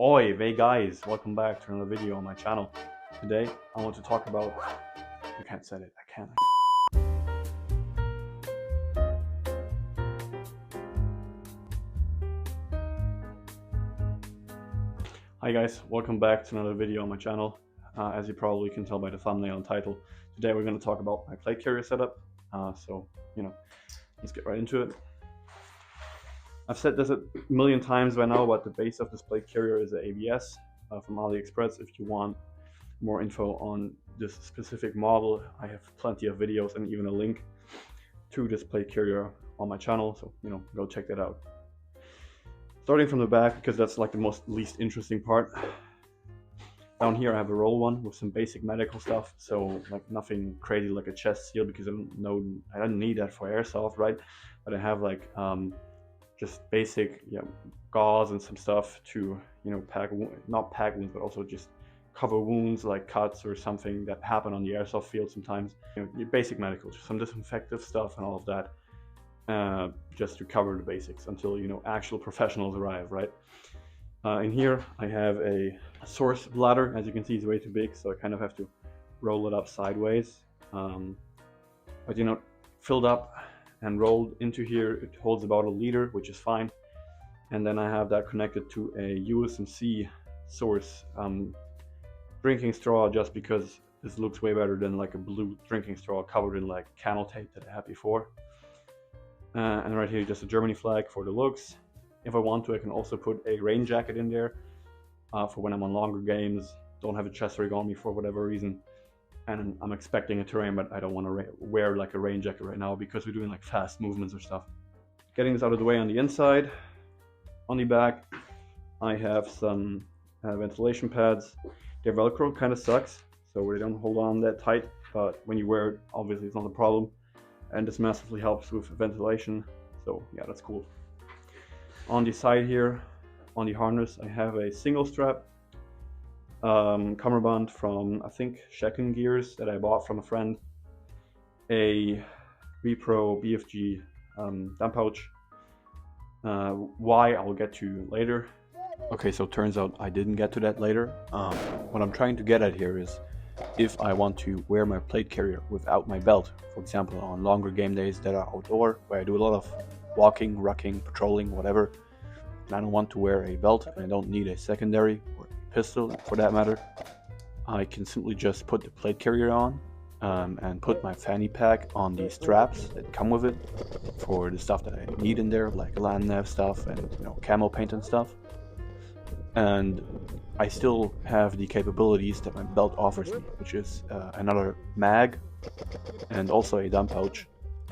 Oi, hey guys, welcome back to another video on my channel. Today I want to talk about, I can't say it, I can't. Hi guys, welcome back to another video on my channel. As you probably can tell by the thumbnail and title, today we're going to talk about my plate carrier setup. Let's get right into it. I've said this a million times by now, but the base of this plate carrier is the AVS from AliExpress. If you want more info on this specific model, I have plenty of videos and even a link to this plate carrier on my channel, so go check that out. Starting from the back, because that's like the least interesting part. Down here I have a roll one with some basic medical stuff, so like nothing crazy like a chest seal, because I don't need that for airsoft, right? But I have like just basic gauze and some stuff to not pack wounds, but also just cover wounds like cuts or something that happen on the airsoft field sometimes. Your basic medical, some disinfective stuff and all of that, just to cover the basics until actual professionals arrive, right? In here I have a source bladder. As you can see, it's way too big, so I kind of have to roll it up sideways. But filled up and rolled into here, it holds about 1 liter, which is fine. And then I have that connected to a USMC source drinking straw, just because this looks way better than like a blue drinking straw covered in like camel tape that I had before. And right here, just a Germany flag for the looks. If I want to, I can also put a rain jacket in there for when I'm on longer games, don't have a chest rig on me for whatever reason, and I'm expecting it to rain, but I don't want to wear like a rain jacket right now because we're doing like fast movements or stuff. Getting this out of the way, on the inside, on the back, I have some ventilation pads. Their Velcro kind of sucks, so they don't hold on that tight, but when you wear it, obviously it's not a problem. And this massively helps with ventilation, so yeah, that's cool. On the side here, on the harness, I have a single strap cummerbund from, I think, Shekin Gears that I bought from a friend, a Repro BFG dump pouch. Why, I'll get to later. Okay, so turns out I didn't get to that later. What I'm trying to get at here is, if I want to wear my plate carrier without my belt, for example on longer game days that are outdoor, where I do a lot of walking, rucking, patrolling, whatever, and I don't want to wear a belt and I don't need a secondary or a pistol for that matter, I can simply just put the plate carrier on and put my fanny pack on the straps that come with it for the stuff that I need in there, like land nav stuff and camo paint and stuff. And I still have the capabilities that my belt offers me, which is another mag and also a dump pouch.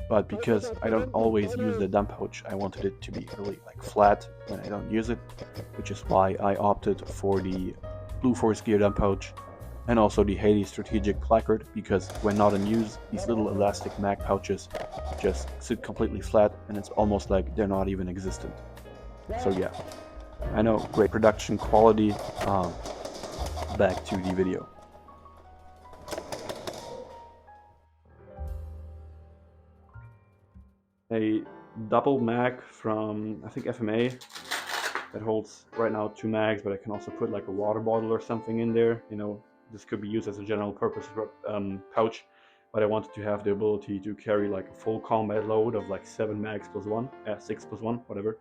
But because I don't always use the dump pouch, I wanted it to be really like flat when I don't use it, which is why I opted for the Blue Force Gear dump pouch and also the Haley Strategic Placard, because when not in use, these little elastic mag pouches just sit completely flat and it's almost like they're not even existent. So yeah, I know, great production quality. Back to the video. A double mag from, I think, FMA that holds right now 2 mags, but I can also put like a water bottle or something in there. This could be used as a general purpose pouch, but I wanted to have the ability to carry like a full combat load of like 7 mags plus 1, 6 plus 1, whatever.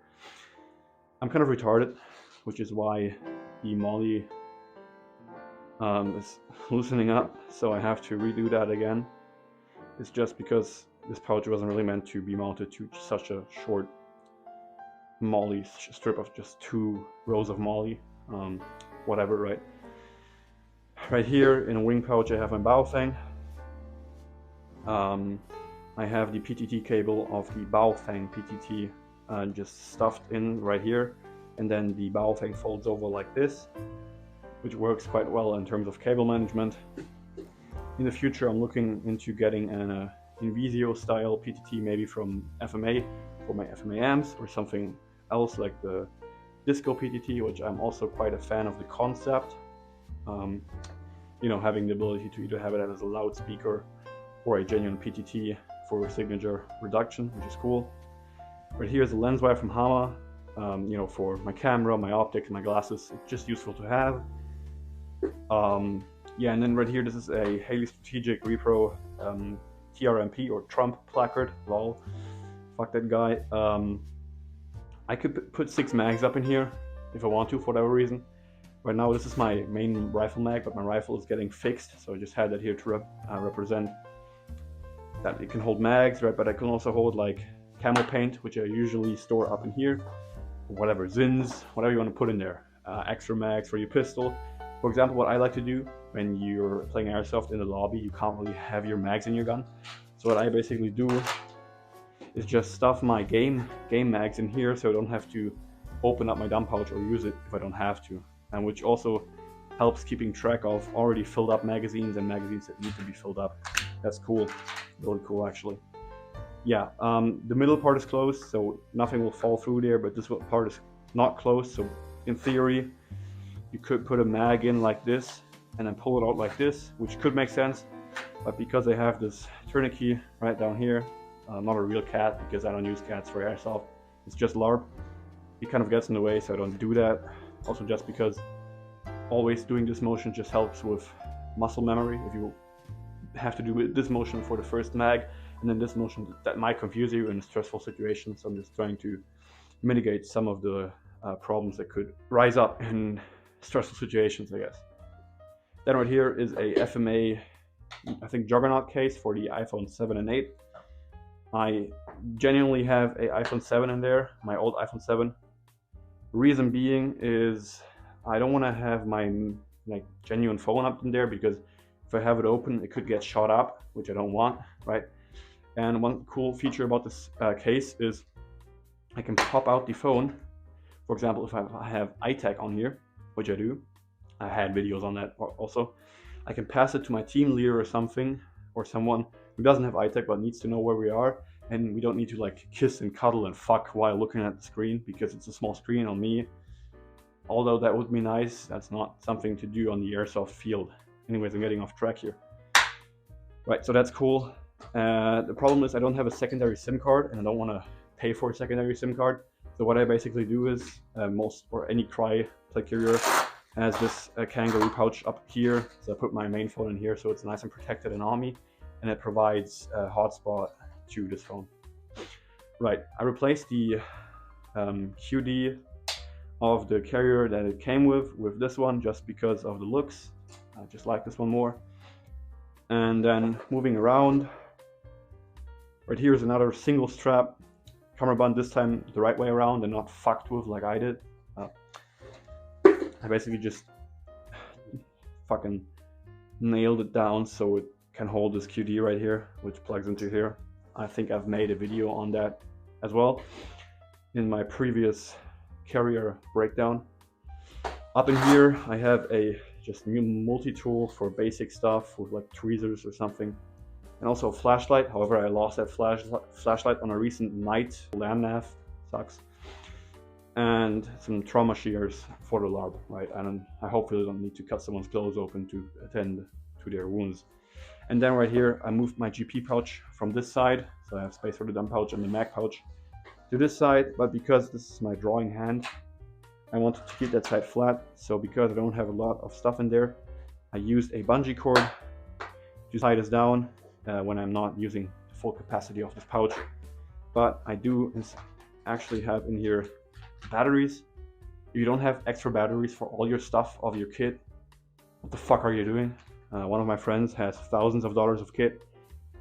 I'm kind of retarded, which is why the molly is loosening up, so I have to redo that again. It's just because this pouch wasn't really meant to be mounted to such a short molly strip of just 2 rows of molly, whatever, right? Right here in a wing pouch I have my bow fang. I have the PTT cable of the bow fang PTT just stuffed in right here, and then the bow fang folds over like this, which works quite well in terms of cable management. In the future I'm looking into getting an Invisio style PTT, maybe from FMA for my FMA amps, or something else like the Disco PTT, which I'm also quite a fan of the concept. Having the ability to either have it as a loudspeaker or a genuine PTT for signature reduction, which is cool. Right here is a lens wire from Hama. you know, for my camera, my optics, my glasses. It's just useful to have. Yeah, and then right here, this is a highly strategic Repro TRMP or Trump placard. Lol, fuck that guy. I could put 6 mags up in here if I want to, for whatever reason. Right now, this is my main rifle mag, but my rifle is getting fixed, so I just had that here to represent that it can hold mags, right? But I can also hold like camel paint, which I usually store up in here, or whatever, Zins, whatever you want to put in there. Extra mags for your pistol. For example, what I like to do when you're playing airsoft in the lobby, you can't really have your mags in your gun. So what I basically do is just stuff my game mags in here, so I don't have to open up my dump pouch or use it if I don't have to. And which also helps keeping track of already filled up magazines and magazines that need to be filled up. That's cool, really cool actually. Yeah, the middle part is closed, so nothing will fall through there, but this part is not closed, so in theory, you could put a mag in like this and then pull it out like this, which could make sense, but because I have this tourniquet right down here, not a real cat because I don't use cats for airsoft, it's just LARP, it kind of gets in the way, so I don't do that. Also just because always doing this motion just helps with muscle memory. If you have to do this motion for the first mag and then this motion, that might confuse you in a stressful situation, so I'm just trying to mitigate some of the problems that could rise up in stressful situations, I guess. Then right here is a FMA, I think, Juggernaut case for the iPhone 7 and 8. I genuinely have a iPhone 7 in there, my old iPhone 7. Reason being is I don't want to have my like genuine phone up in there, because if I have it open, it could get shot up, which I don't want, right? And one cool feature about this case is I can pop out the phone. For example, if I have iTech on here, which I do, I had videos on that also, I can pass it to my team leader or something, or someone who doesn't have iTech but needs to know where we are, and we don't need to like kiss and cuddle and fuck while looking at the screen because it's a small screen on me. Although that would be nice, that's not something to do on the airsoft field. Anyways, I'm getting off track here. Right, so that's cool. The problem is I don't have a secondary SIM card, and I don't want to pay for a secondary SIM card. So what I basically do is, any Cry play carrier has this kangaroo pouch up here. So I put my main phone in here so it's nice and protected and on me, and it provides a hotspot to this phone. Right, I replaced the QD of the carrier that it came with this one just because of the looks. I just like this one more. And then moving around, right here is another single strap camera band, this time the right way around and not fucked with like I did. I basically just fucking nailed it down so it can hold this QD right here, which plugs into here. I think I've made a video on that as well in my previous carrier breakdown. Up in here I have a just new multi-tool for basic stuff with like tweezers or something, and also a flashlight. However, I lost that flashlight on a recent night land nav, sucks, and some trauma shears for the LARP, right? And I hopefully don't need to cut someone's clothes open to attend to their wounds. And then right here I moved my GP pouch from this side, so I have space for the dump pouch and the mag pouch, to this side, but because this is my drawing hand, I wanted to keep that side flat. So because I don't have a lot of stuff in there, I used a bungee cord to tie this down when I'm not using the full capacity of this pouch. But I do actually have in here batteries. If you don't have extra batteries for all your stuff of your kit, what the fuck are you doing? One of my friends has thousands of dollars of kit,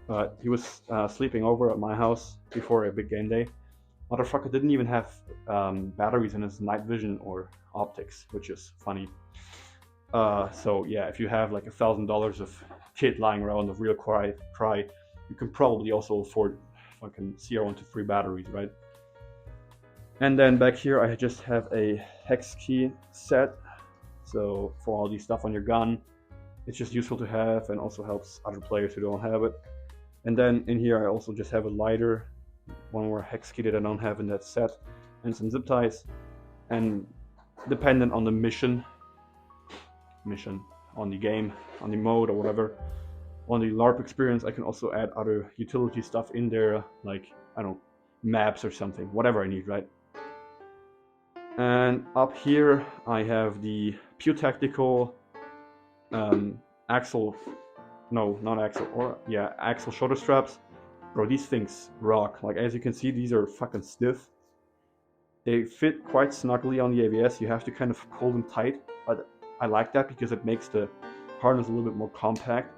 but he was sleeping over at my house before a big game day. Motherfucker didn't even have batteries in his night vision or optics, which is funny. So yeah, if you have like $1,000 of kit lying around of real cry, you can probably also afford fucking CR123 batteries, right? And then back here I just have a hex key set. So for all these stuff on your gun, it's just useful to have and also helps other players who don't have it. And then in here I also just have a lighter, one more hex key that I don't have in that set, and some zip ties. And dependent on the mission on the game, on the mode or whatever, on the LARP experience, I can also add other utility stuff in there, like I don't know, maps or something, whatever I need, right? And up here I have the Pure Tactical axle, no, not axle, or yeah, axle shoulder straps. Bro, these things rock. Like, as you can see, these are fucking stiff. They fit quite snugly on the AVS. You have to kind of pull them tight, but I like that because it makes the harness a little bit more compact.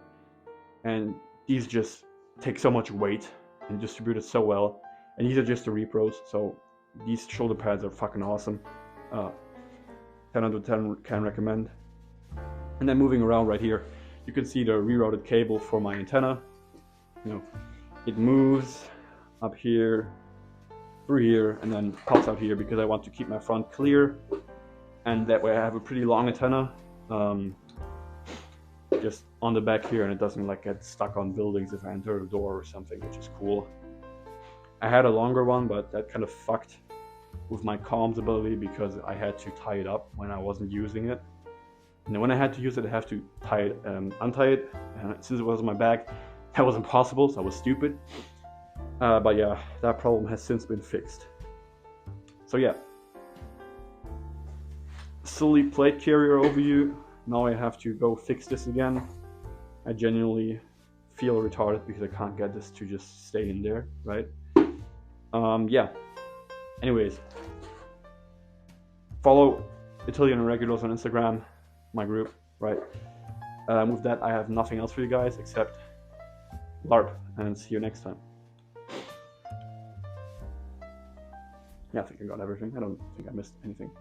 And these just take so much weight and distribute it so well. And these are just the Repros, so these shoulder pads are fucking awesome. 10 out of 10 can recommend. And then moving around right here, you can see the rerouted cable for my antenna. You know, it moves up here, through here, and then pops out here because I want to keep my front clear. And that way I have a pretty long antenna just on the back here, and it doesn't like get stuck on buildings if I enter a door or something, which is cool. I had a longer one, but that kind of fucked with my comms ability because I had to tie it up when I wasn't using it. And then when I had to use it, I have to tie it, untie it. And since it was on my back, that was impossible, so I was stupid. But yeah, that problem has since been fixed. So yeah, silly plate carrier overview. Now I have to go fix this again. I genuinely feel retarded because I can't get this to just stay in there, right? Yeah. Anyways, follow Italian Irregulars on Instagram, my group, right? With that, I have nothing else for you guys except LARP, and see you next time. Yeah, I think I got everything. I don't think I missed anything.